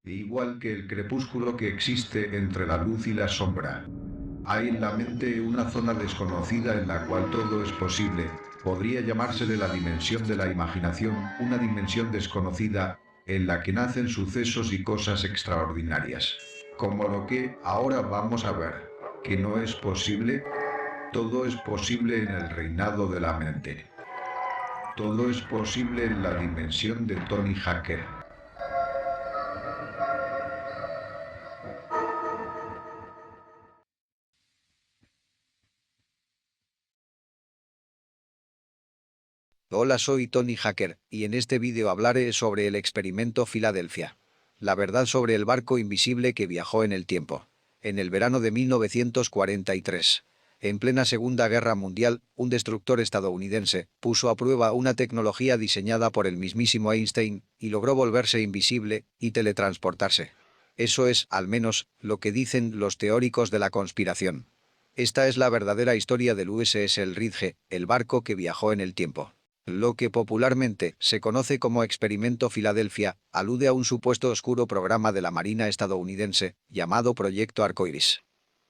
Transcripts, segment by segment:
igual que el crepúsculo que existe entre la luz y la sombra. Hay en la mente una zona desconocida en la cual todo es posible. Podría llamársele la dimensión de la imaginación, una dimensión desconocida, en la que nacen sucesos y cosas extraordinarias. Como lo que ahora vamos a ver, que no es posible, todo es posible en el reinado de la mente. Todo es posible en la dimensión de Tony Hacker. Hola, soy Tony Hacker, y en este vídeo hablaré sobre el experimento Filadelfia. La verdad sobre el barco invisible que viajó en el tiempo. En el verano de 1943, en plena Segunda Guerra Mundial, un destructor estadounidense puso a prueba una tecnología diseñada por el mismísimo Einstein y logró volverse invisible y teletransportarse. Eso es, al menos, lo que dicen los teóricos de la conspiración. Esta es la verdadera historia del USS El Ridge, el barco que viajó en el tiempo. Lo que popularmente se conoce como Experimento Filadelfia alude a un supuesto oscuro programa de la Marina estadounidense llamado Proyecto Arcoiris.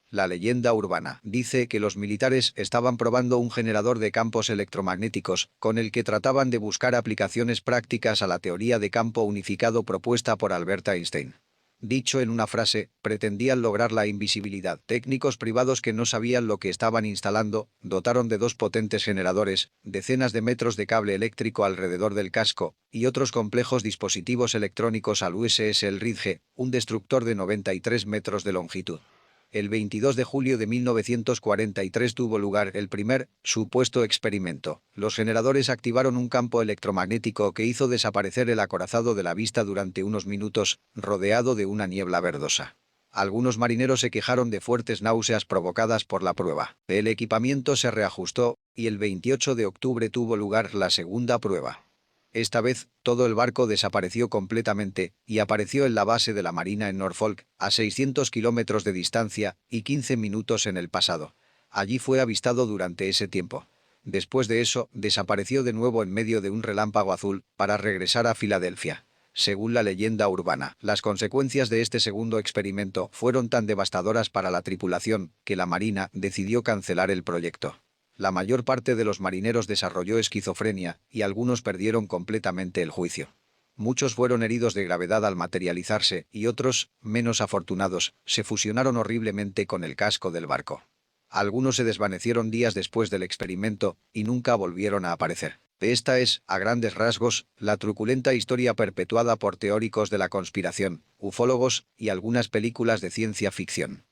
La leyenda urbana dice que los militares estaban probando un generador de campos electromagnéticos con el que trataban de buscar aplicaciones prácticas a la teoría de campo unificado propuesta por Albert Einstein. Dicho en una frase, pretendían lograr la invisibilidad. Técnicos privados que no sabían lo que estaban instalando, dotaron de dos potentes generadores, decenas de metros de cable eléctrico alrededor del casco, y otros complejos dispositivos electrónicos al USS El Ridge, un destructor de 93 metros de longitud. El 22 de julio de 1943 tuvo lugar el primer supuesto experimento. Los generadores activaron un campo electromagnético que hizo desaparecer el acorazado de la vista durante unos minutos, rodeado de una niebla verdosa. Algunos marineros se quejaron de fuertes náuseas provocadas por la prueba. El equipamiento se reajustó, y el 28 de octubre tuvo lugar la segunda prueba. Esta vez, todo el barco desapareció completamente y apareció en la base de la Marina en Norfolk, a 600 kilómetros de distancia y 15 minutos en el pasado. Allí fue avistado durante ese tiempo. Después de eso, desapareció de nuevo en medio de un relámpago azul para regresar a Filadelfia. Según la leyenda urbana, las consecuencias de este segundo experimento fueron tan devastadoras para la tripulación que la Marina decidió cancelar el proyecto. La mayor parte de los marineros desarrolló esquizofrenia y algunos perdieron completamente el juicio. Muchos fueron heridos de gravedad al materializarse y otros, menos afortunados, se fusionaron horriblemente con el casco del barco. Algunos se desvanecieron días después del experimento y nunca volvieron a aparecer. Esta es, a grandes rasgos, la truculenta historia perpetuada por teóricos de la conspiración, ufólogos y algunas películas de ciencia ficción.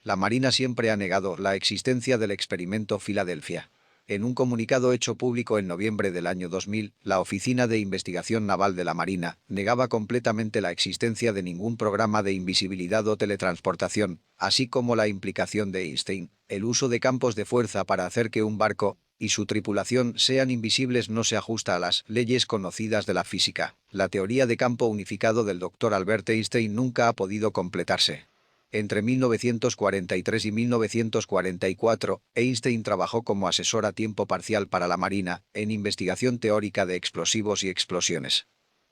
La Marina siempre ha negado la existencia del experimento Filadelfia. En un comunicado hecho público en noviembre del año 2000, la Oficina de Investigación Naval de la Marina negaba completamente la existencia de ningún programa de invisibilidad o teletransportación, así como la implicación de Einstein. El uso de campos de fuerza para hacer que un barco y su tripulación sean invisibles no se ajusta a las leyes conocidas de la física. La teoría de campo unificado del Dr. Albert Einstein nunca ha podido completarse. Entre 1943 y 1944, Einstein trabajó como asesor a tiempo parcial para la Marina, en investigación teórica de explosivos y explosiones.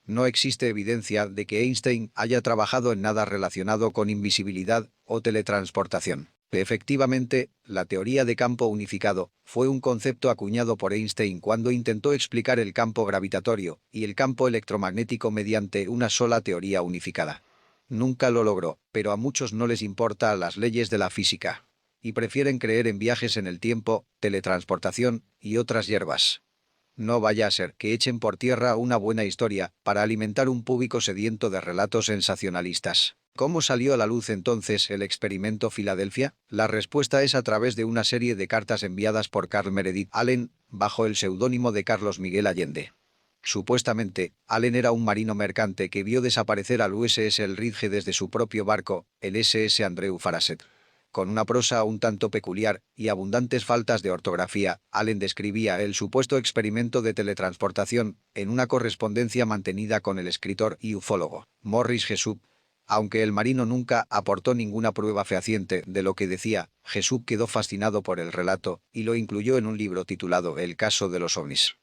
No existe evidencia de que Einstein haya trabajado en nada relacionado con invisibilidad o teletransportación. Efectivamente, la teoría de campo unificado fue un concepto acuñado por Einstein cuando intentó explicar el campo gravitatorio y el campo electromagnético mediante una sola teoría unificada. Nunca lo logró, pero a muchos no les importa las leyes de la física. Y prefieren creer en viajes en el tiempo, teletransportación y otras hierbas. No vaya a ser que echen por tierra una buena historia para alimentar un público sediento de relatos sensacionalistas. ¿Cómo salió a la luz entonces el experimento Filadelfia? La respuesta es a través de una serie de cartas enviadas por Carl Meredith Allen, bajo el seudónimo de Carlos Miguel Allende. Supuestamente, Allen era un marino mercante que vio desaparecer al USS El Ridge desde su propio barco, el SS Andrew Farragut. Con una prosa un tanto peculiar y abundantes faltas de ortografía, Allen describía el supuesto experimento de teletransportación en una correspondencia mantenida con el escritor y ufólogo Morris Jessup. Aunque el marino nunca aportó ninguna prueba fehaciente de lo que decía, Jessup quedó fascinado por el relato y lo incluyó en un libro titulado El caso de los ovnis.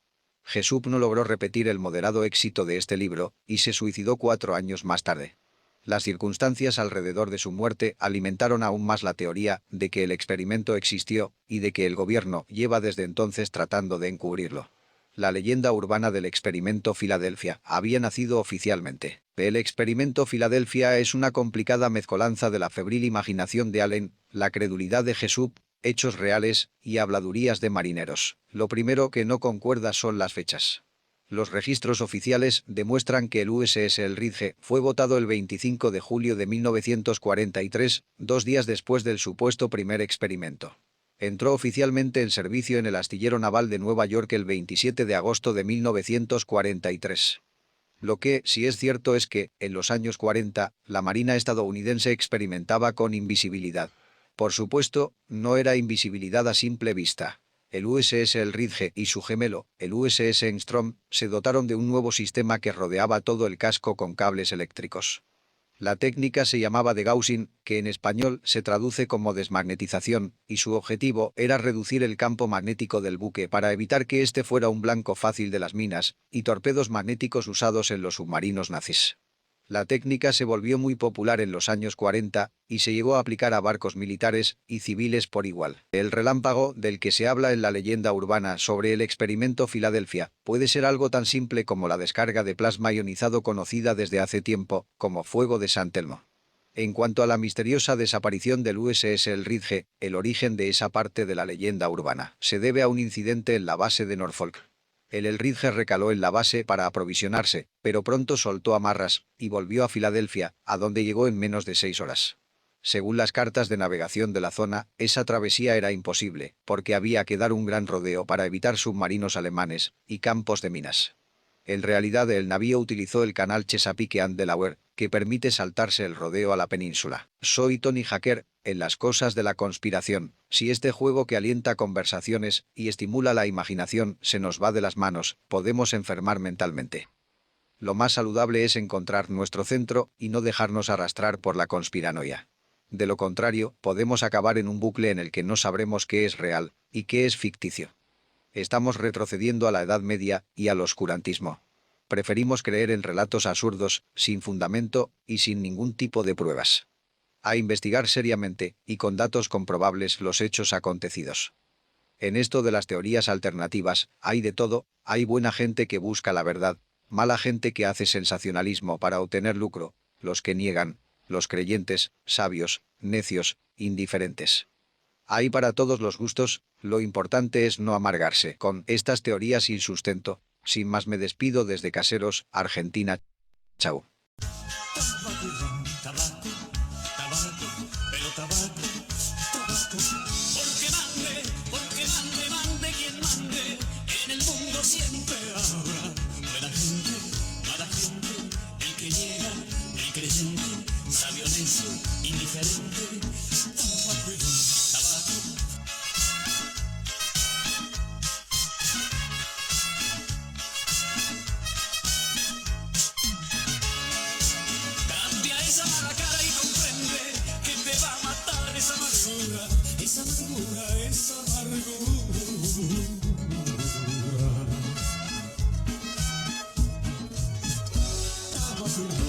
Jessup no logró repetir el moderado éxito de este libro y se suicidó 4 años más tarde. Las circunstancias alrededor de su muerte alimentaron aún más la teoría de que el experimento existió y de que el gobierno lleva desde entonces tratando de encubrirlo. La leyenda urbana del experimento Filadelfia había nacido oficialmente. El experimento Filadelfia es una complicada mezcolanza de la febril imaginación de Allen, la credulidad de Jesús, hechos reales y habladurías de marineros. Lo primero que no concuerda son las fechas. Los registros oficiales demuestran que el USS El Ridge fue botado el 25 de julio de 1943, 2 días después del supuesto primer experimento. Entró oficialmente en servicio en el astillero naval de Nueva York el 27 de agosto de 1943. Lo que sí es cierto es que, en los años 40, la Marina estadounidense experimentaba con invisibilidad. Por supuesto, no era invisibilidad a simple vista. El USS El Ridge y su gemelo, el USS Engstrom, se dotaron de un nuevo sistema que rodeaba todo el casco con cables eléctricos. La técnica se llamaba degaussing, que en español se traduce como desmagnetización, y su objetivo era reducir el campo magnético del buque para evitar que éste fuera un blanco fácil de las minas y torpedos magnéticos usados en los submarinos nazis. La técnica se volvió muy popular en los años 40 y se llegó a aplicar a barcos militares y civiles por igual. El relámpago, del que se habla en la leyenda urbana sobre el experimento Filadelfia, puede ser algo tan simple como la descarga de plasma ionizado conocida desde hace tiempo como fuego de San Telmo. En cuanto a la misteriosa desaparición del USS El Ridge, el origen de esa parte de la leyenda urbana se debe a un incidente en la base de Norfolk. El Ridge recaló en la base para aprovisionarse, pero pronto soltó amarras y volvió a Filadelfia, a donde llegó en menos de 6 horas. Según las cartas de navegación de la zona, esa travesía era imposible, porque había que dar un gran rodeo para evitar submarinos alemanes y campos de minas. En realidad el navío utilizó el canal Chesapeake and Delaware, que permite saltarse el rodeo a la península. Soy Tony Hacker, en las cosas de la conspiración. Si este juego que alienta conversaciones y estimula la imaginación se nos va de las manos, podemos enfermar mentalmente. Lo más saludable es encontrar nuestro centro y no dejarnos arrastrar por la conspiranoia. De lo contrario, podemos acabar en un bucle en el que no sabremos qué es real y qué es ficticio. Estamos retrocediendo a la Edad Media y al oscurantismo. Preferimos creer en relatos absurdos, sin fundamento y sin ningún tipo de pruebas. A investigar seriamente y con datos comprobables los hechos acontecidos. En esto de las teorías alternativas, hay de todo, hay buena gente que busca la verdad, mala gente que hace sensacionalismo para obtener lucro, los que niegan, los creyentes, sabios, necios, indiferentes. Hay para todos los gustos, lo importante es no amargarse con estas teorías sin sustento. Sin más me despido desde Caseros, Argentina. Chao. Mande quien mande, en el mundo siempre habrá buena gente, mala gente, el que llega, el creyente, sabio necio, indiferente, tabaco, tabaco. Cambia esa mala cara y comprende que te va a matar esa amargura, esa amargura, esa amargura. Tabaco.